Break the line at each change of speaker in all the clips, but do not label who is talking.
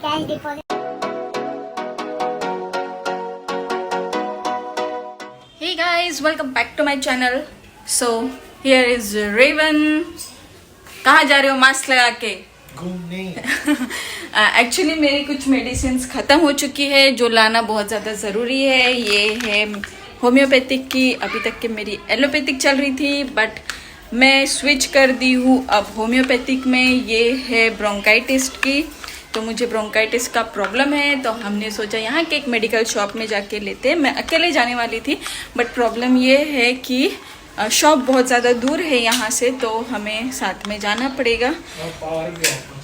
Cash deposit.
Hey guys, welcome back to my channel. So here is Raven. कहाँ जा रहे हो mask लगा के?
घूमने।
एक्चुअली मेरी कुछ मेडिसिन ख़त्म हो चुकी है जो लाना बहुत ज़्यादा ज़रूरी है। ये है होम्योपैथिक की, अभी तक के मेरी एलोपैथिक चल रही थी बट मैं स्विच कर दी हूँ अब होम्योपैथिक में। ये है ब्रोंकाइटिस की, तो मुझे ब्रोंकाइटिस का प्रॉब्लम है तो हमने सोचा यहाँ के एक मेडिकल शॉप में जाके लेते हैं। मैं अकेले जाने वाली थी बट प्रॉब्लम ये है कि शॉप बहुत ज़्यादा दूर है यहाँ से, तो हमें साथ में जाना पड़ेगा।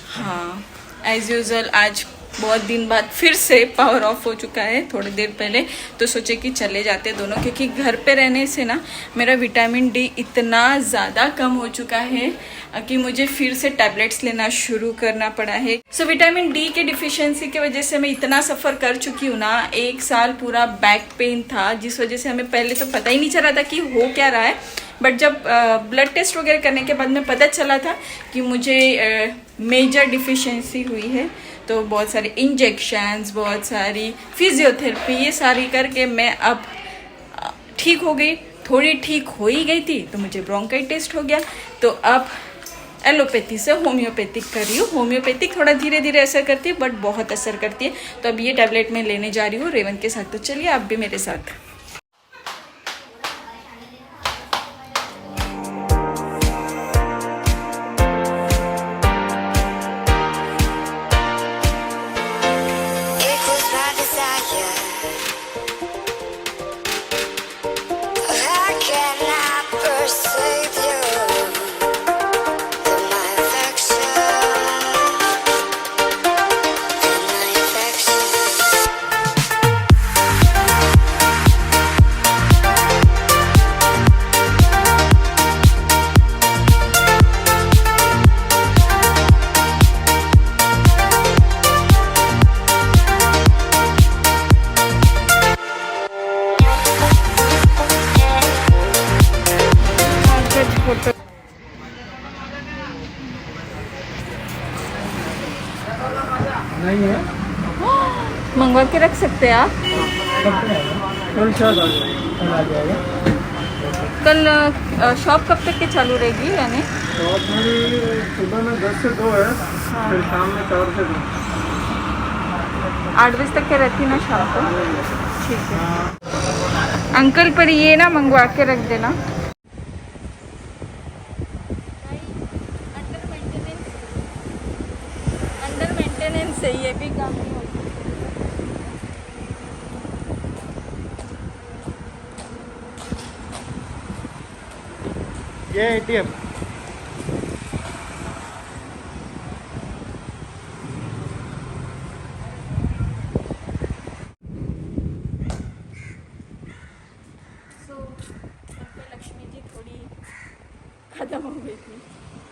हाँ, एज यूजुअल आज बहुत दिन बाद फिर से पावर ऑफ हो चुका है थोड़ी देर पहले, तो सोचे कि चले जाते दोनों, क्योंकि घर पे रहने से ना मेरा विटामिन डी इतना ज़्यादा कम हो चुका है कि मुझे फिर से टैबलेट्स लेना शुरू करना पड़ा है। सो विटामिन डी के डिफिशियंसी की वजह से मैं इतना सफ़र कर चुकी हूँ ना। 1 साल पूरा बैक पेन था जिस वजह से हमें पहले तो पता ही नहीं चला था कि हो क्या रहा है, बट जब ब्लड टेस्ट वगैरह करने के बाद में पता चला था कि मुझे मेजर डिफिशियंसी हुई है। तो बहुत सारे इंजेक्शंस, बहुत सारी फिजियोथेरेपी, ये सारी करके मैं अब ठीक हो गई। थोड़ी ठीक हो ही गई थी तो मुझे ब्रोंकाइटिस हो गया, तो अब एलोपैथी से होम्योपैथिक कर रही हूँ। होम्योपैथिक थोड़ा धीरे धीरे असर करती है बट बहुत असर करती है, तो अब ये टैबलेट मैं लेने जा रही हूँ रेवन के साथ। तो चलिए आप भी मेरे साथ।
नहीं है,
मंगवा के रख सकते हैं आप।
कल शायद आ जाएगा।
कल शॉप कब तक के चालू रहेगी? यानी
शॉप मेरी सुबह में 10 से 2 है, फिर शाम में 4 से 2।
8 बजे तक के रहती ना शाम को? ठीक है अंकल, पर ये ना मंगवा के रख देना। अंडर मेंटेनेंस है, ये भी काम नहीं होता।
ये एटीएम
लक्ष्मी जी थोड़ी खत्म हो गई थी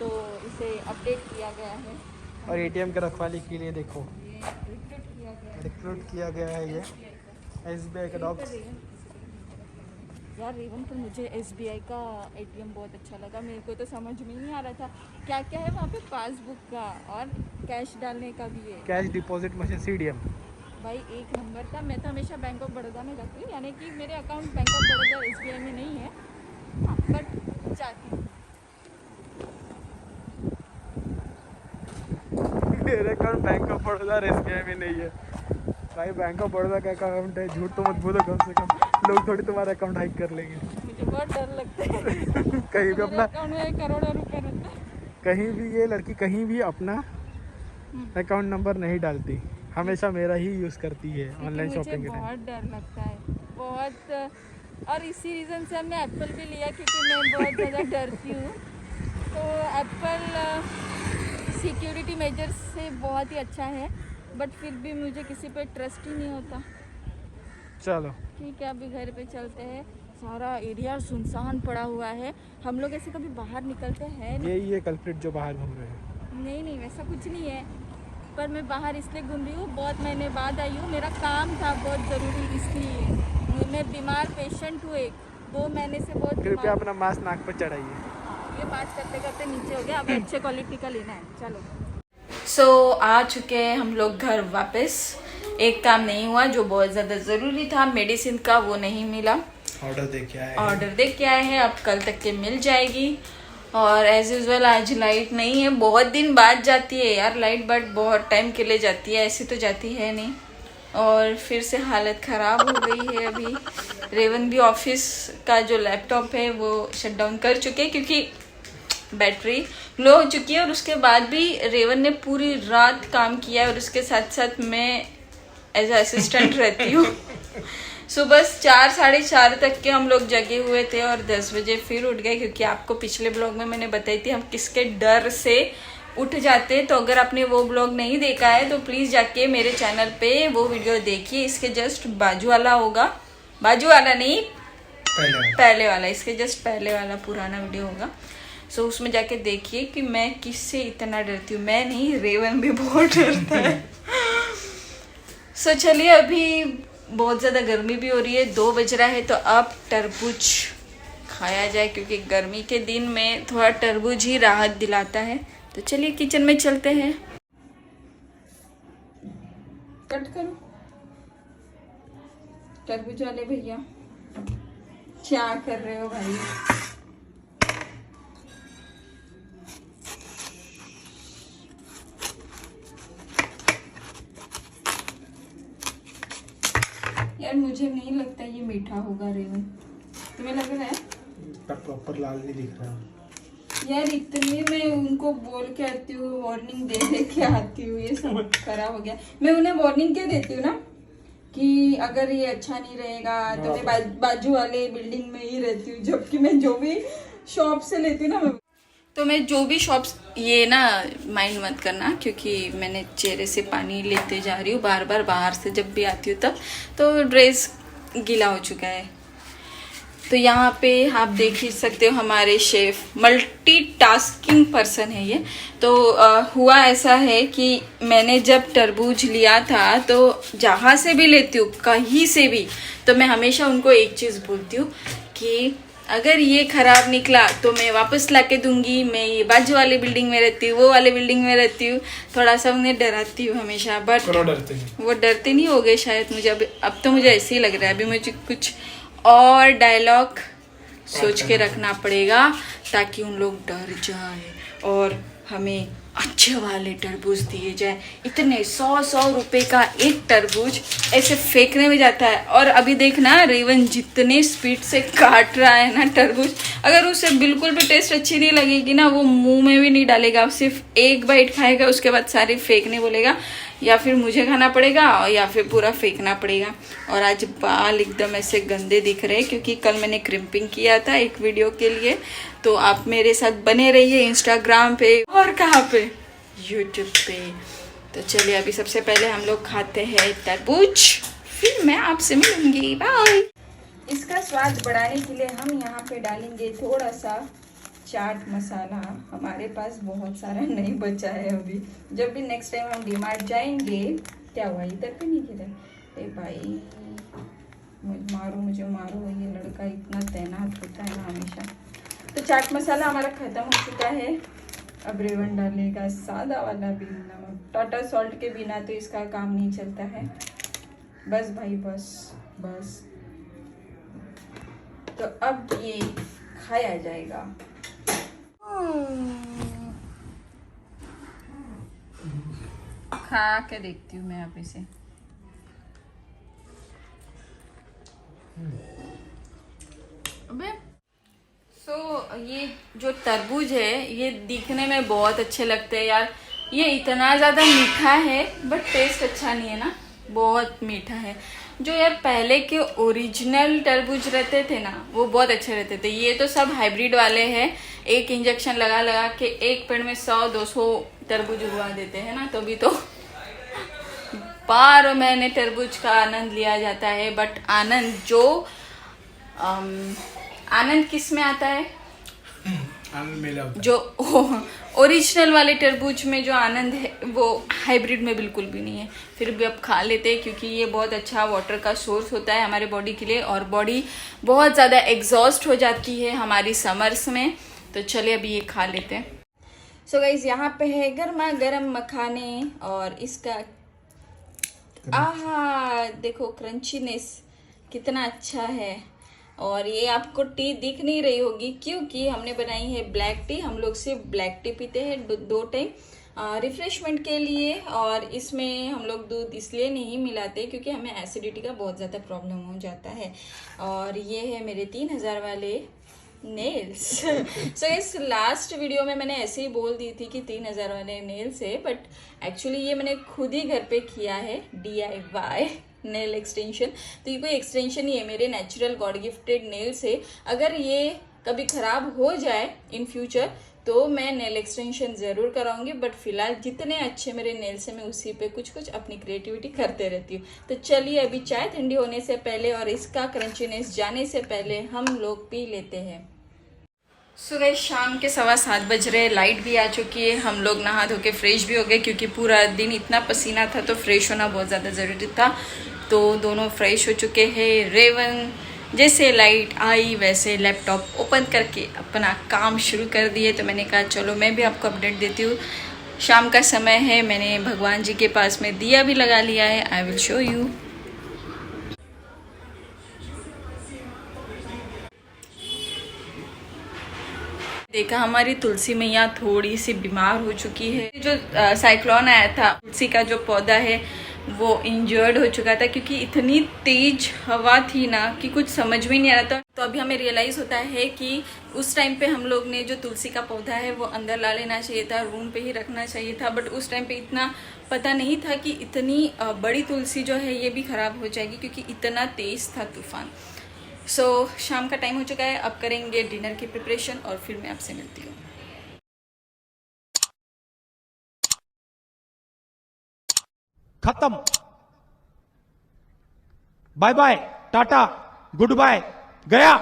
तो इसे अपडेट किया गया है
और एटीएम के रखवाली के लिए देखो
ये
रिक्रूट किया गया है। ये एसबीआई का डॉक्स।
यार रेवन, तो मुझे एसबीआई का एटीएम बहुत अच्छा लगा। मेरे को तो समझ में नहीं आ रहा था क्या क्या है वहाँ पे। पासबुक का और कैश डालने का भी है।
Cash deposit machine CDM.
भाई एक नंबर था। मैं तो हमेशा बैंक ऑफ बड़ौदा में जाती हूँ, यानी कि मेरे account bank of Baroda SBI में नहीं है, बट जाती हूँ।
मेरे अकाउंट बैंक ऑफ बड़ौदा और एसबीआई में नहीं है। भाई बैंक ऑफ बड़ौदा का अकाउंट है, झूठ तो मत बोलो कम से कम। लोग थोड़ी तुम्हारा अकाउंट हैक कर लेंगे।
मुझे बहुत डर लगता है।
कहीं भी अपना
अकाउंट में करोड़ों रुपए रहता है।
कहीं भी ये लड़की कहीं भी अपना अकाउंट नंबर नहीं डालती, हमेशा मेरा ही यूज़ करती है ऑनलाइन शॉपिंग के टाइम।
बहुत डर लगता है बहुत, और इसी रीज़न से हमने एप्पल भी लिया क्योंकि मैं बहुत ज़्यादा डरती हूँ। तो एप्पल सिक्योरिटी मेजर्स से बहुत ही अच्छा है, बट फिर भी मुझे किसी पे ट्रस्ट ही नहीं होता।
चलो
ठीक है, अभी घर पे चलते हैं। सारा एरिया सुनसान पड़ा हुआ है। हम लोग ऐसे कभी बाहर निकलते हैं नहीं।
यही है कल्प्रिट जो बाहर घूम रहे हैं।
नहीं वैसा कुछ नहीं है, पर मैं बाहर इसलिए घूम रही हूँ, बहुत महीने बाद आई हूँ। मेरा काम था बहुत ज़रूरी, इसलिए। मैं बीमार पेशेंट हूँ, 2 महीने से बहुत।
कृपया अपना मास्क नाक पर चढ़ाइए।
ये बात करते करते नीचे हो गया। अब अच्छे क्वालिटी का लेना है, चलो। सो आ चुके हैं हम लोग घर वापस। एक काम नहीं हुआ जो बहुत ज़्यादा ज़रूरी था, मेडिसिन का, वो नहीं मिला। ऑर्डर दे के आए हैं, अब कल तक के मिल जाएगी। और एज यूजल आज लाइट नहीं है, बहुत दिन बाद जाती है यार लाइट, बट बहुत टाइम के लिए जाती है, ऐसी तो जाती है नहीं। और फिर से हालत ख़राब हो गई है। अभी रेवन भी ऑफिस का जो लैपटॉप है वो शट डाउन कर चुके हैं क्योंकि बैटरी लो हो चुकी है। और उसके बाद भी रेवन ने पूरी रात काम किया है और उसके साथ साथ मैं एज असिस्टेंट रहती हूँ। सुबह 4 साढ़े 4 तक के हम लोग जगे हुए थे और 10 बजे फिर उठ गए, क्योंकि आपको पिछले ब्लॉग में मैंने बताई थी हम किसके डर से उठ जाते हैं। तो अगर आपने वो ब्लॉग नहीं देखा है तो प्लीज़ जाके मेरे चैनल पे वो वीडियो देखिए। इसके जस्ट बाजू वाला होगा, बाजू वाला नहीं पहले वाला, इसके जस्ट पहले वाला पुराना वीडियो होगा। सो उसमें जाके देखिए कि मैं किससे इतना डरती हूँ। मैं नहीं, रेवन भी बहुत डरता है। सो चलिए, अभी बहुत ज़्यादा गर्मी भी हो रही है, 2 बज रहा है, तो अब तरबूज खाया जाए क्योंकि गर्मी के दिन में थोड़ा तरबूज ही राहत दिलाता है। तो चलिए किचन में चलते हैं। कट करो तरबूज वाले भैया, क्या कर रहे हो भाई? यार मुझे नहीं लगता ये मीठा होगा रेवन, तुम्हें लग रहा है?
प्रॉपर लाल नहीं दिख रहा
यार। इतनी मैं उनको बोल के आती हूँ, वार्निंग दे के आती हूँ, ये सब खराब हो गया। मैं उन्हें वार्निंग क्या देती हूँ ना कि अगर ये अच्छा नहीं रहेगा तो मैं बाजू वाले बिल्डिंग में ही रहती हूँ, जबकि मैं जो भी शॉप से लेती हूँ ना, तो मैं जो भी शॉप्स, ये ना माइंड मत करना क्योंकि मैंने चेहरे से पानी लेते जा रही हूँ बार बार, बाहर से जब भी आती हूँ तब, तो ड्रेस गीला हो चुका है। तो यहाँ पे आप देख ही सकते हो हमारे शेफ मल्टीटास्किंग पर्सन है ये। तो हुआ ऐसा है कि मैंने जब तरबूज लिया था, तो जहाँ से भी लेती हूँ, कहीं से भी, तो मैं हमेशा उनको एक चीज़ बोलती हूँ कि अगर ये खराब निकला तो मैं वापस ला के दूंगी। मैं ये बाजू वाली बिल्डिंग में रहती हूँ, वो वाले बिल्डिंग में रहती हूँ, थोड़ा सा उन्हें डराती हूँ हमेशा, बट वो डरते नहीं हो गए शायद। मुझे अब तो मुझे ऐसे ही लग रहा है। अभी मुझे कुछ और डायलॉग सोच के रखना पड़ेगा ताकि उन लोग डर जाए और हमें अच्छे वाले तरबूज दिए जाए। इतने 100 रुपए का एक तरबूज ऐसे फेंकने में जाता है। और अभी देखना रेवन जितने स्पीड से काट रहा है ना तरबूज, अगर उसे बिल्कुल भी टेस्ट अच्छी नहीं लगेगी ना, वो मुंह में भी नहीं डालेगा, सिर्फ एक बाइट खाएगा, उसके बाद सारे फेंकने बोलेगा, या फिर मुझे खाना पड़ेगा या फिर पूरा फेंकना पड़ेगा। और आज बाल एकदम ऐसे गंदे दिख रहे हैं क्योंकि कल मैंने क्रिम्पिंग किया था एक वीडियो के लिए। तो आप मेरे साथ बने रहिए इंस्टाग्राम पे और कहाँ पे, यूट्यूब पे। तो चलिए अभी सबसे पहले हम लोग खाते हैं तरबूज, फिर मैं आपसे मिलूंगी, बाय। इसका स्वाद बढ़ाने के लिए हम यहाँ पे डालेंगे थोड़ा सा चाट मसाला। हमारे पास बहुत सारा नहीं बचा है अभी, जब भी नेक्स्ट टाइम हम डीमार्ट जाएंगे। क्या हुआ, इधर पे नहीं गिरा? ए भाई मुझे मारो, ये लड़का इतना तैनात होता है ना हमेशा। तो चाट मसाला हमारा ख़त्म हो चुका है। अब रेवन डालेगा सादा वाला बिन नमक, टाटा सॉल्ट के बिना तो इसका काम नहीं चलता है। बस भाई बस बस। तो अब ये खाया जाएगा। खा के देखती हूँ मैं अब इसे। अबे ये जो तरबूज है ये दिखने में बहुत अच्छे लगते हैं यार। ये इतना ज़्यादा मीठा है बट टेस्ट अच्छा नहीं है ना, बहुत मीठा है। जो यार पहले के ओरिजिनल तरबूज रहते थे ना, वो बहुत अच्छे रहते थे। ये तो सब हाइब्रिड वाले हैं, एक इंजेक्शन लगा लगा के एक पेड़ में 100-200 तरबूज उगवा देते हैं ना, तभी तो 12 महीने तरबूज का आनंद लिया जाता है। बट आनंद जो आनंद किस में आता है?
आनंद मेला होता है।
जो ओरिजिनल वाले तरबूज में जो आनंद है वो हाइब्रिड में बिल्कुल भी नहीं है। फिर भी अब खा लेते हैं क्योंकि ये बहुत अच्छा वाटर का सोर्स होता है हमारे बॉडी के लिए, और बॉडी बहुत ज़्यादा एग्जॉस्ट हो जाती है हमारी समर्स में। तो चलिए अभी ये खा लेते हैं। सो गाइज यहाँ पे है गर्मा गर्म मखाने और इसका आहा देखो क्रंचीनेस कितना अच्छा है। और ये आपको टी दिख नहीं रही होगी क्योंकि हमने बनाई है ब्लैक टी। हम लोग सिर्फ ब्लैक टी पीते हैं दो टाइम रिफ्रेशमेंट के लिए। और इसमें हम लोग दूध इसलिए नहीं मिलाते क्योंकि हमें एसिडिटी का बहुत ज़्यादा प्रॉब्लम हो जाता है। और ये है मेरे 3000 वाले नेल्स। सो इस लास्ट वीडियो में मैंने ऐसे ही बोल दी थी कि 3000 वाले नेल्स है, बट एक्चुअली ये मैंने खुद ही घर पे किया है DIY नेल एक्सटेंशन। तो ये कोई एक्सटेंशन नहीं है, मेरे नेचुरल गॉड गिफ्टेड नेल्स है। अगर ये कभी ख़राब हो जाए इन फ्यूचर तो मैं नेल एक्सटेंशन ज़रूर कराऊंगी, बट फिलहाल जितने अच्छे मेरे नेल्स हैं मैं उसी पे कुछ कुछ अपनी क्रिएटिविटी करते रहती हूँ। तो चलिए अभी चाय ठंडी होने से पहले और इसका क्रंचीनेस जाने से पहले हम लोग पी लेते हैं। सुबह शाम के 7:15 बज रहे, लाइट भी आ चुकी है। हम लोग नहा धो के फ्रेश भी हो गए क्योंकि पूरा दिन इतना पसीना था तो फ्रेश होना बहुत ज़्यादा ज़रूरी था। तो दोनों फ्रेश हो चुके हैं। रेवन जैसे लाइट आई वैसे लैपटॉप ओपन करके अपना काम शुरू कर दिए। तो मैंने कहा चलो मैं भी आपको अपडेट देती हूँ। शाम का समय है, मैंने भगवान जी के पास में दिया भी लगा लिया है। I will show you. देखा हमारी तुलसी मैया थोड़ी सी बीमार हो चुकी है। जो साइक्लोन आया था, तुलसी का जो पौधा है वो इंजर्ड हो चुका था क्योंकि इतनी तेज हवा थी ना कि कुछ समझ में नहीं आ रहा था। तो अभी हमें रियलाइज़ होता है कि उस टाइम पे हम लोग ने जो तुलसी का पौधा है वो अंदर ला लेना चाहिए था, रूम पे ही रखना चाहिए था। बट उस टाइम पे इतना पता नहीं था कि इतनी बड़ी तुलसी जो है ये भी ख़राब हो जाएगी क्योंकि इतना तेज़ था तूफान। सो शाम का टाइम हो चुका है, अब करेंगे डिनर की प्रिपरेशन और फिर मैं आपसे मिलती हूँ।
खत्म। Bye bye, ta ta, goodbye, गया।